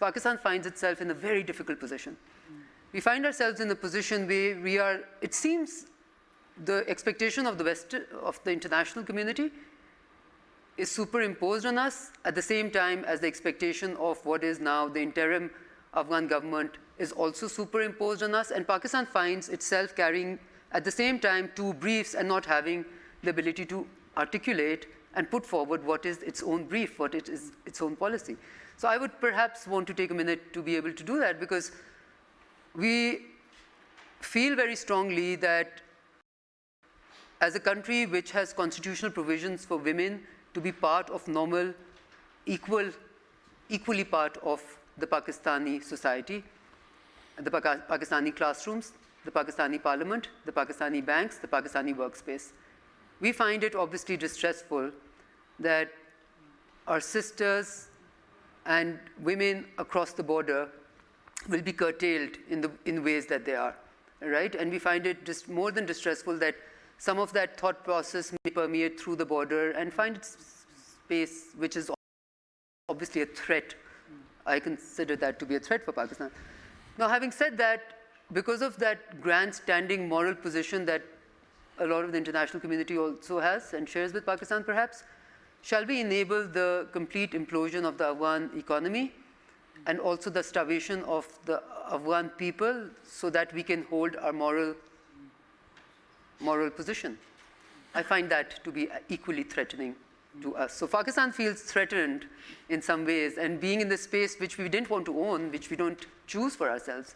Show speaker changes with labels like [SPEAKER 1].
[SPEAKER 1] Pakistan finds itself in a very difficult position. We find ourselves in a position where we are, it seems, the expectation of the West, of the international community is superimposed on us at the same time as the expectation of what is now the interim Afghan government is also superimposed on us, and Pakistan finds itself carrying at the same time two briefs and not having the ability to articulate and put forward what is its own brief, what it is its own policy. So I would perhaps want to take a minute to be able to do that, because we feel very strongly that as a country which has constitutional provisions for women to be part of normal, equally part of the Pakistani society, the Pakistani classrooms, the Pakistani parliament, the Pakistani banks, the Pakistani workspace. We find it obviously distressful that our sisters and women across the border will be curtailed in ways that they are, right? And we find it just more than distressful that some of that thought process may permeate through the border and find its space, which is obviously a threat. I consider that to be a threat for Pakistan. Now, having said that, because of that grandstanding moral position that a lot of the international community also has and shares with Pakistan perhaps, shall we enable the complete implosion of the Afghan economy and also the starvation of the Afghan people so that we can hold our moral position? I find that to be equally threatening to us. So Pakistan feels threatened in some ways, and being in the space which we didn't want to own, which we don't choose for ourselves,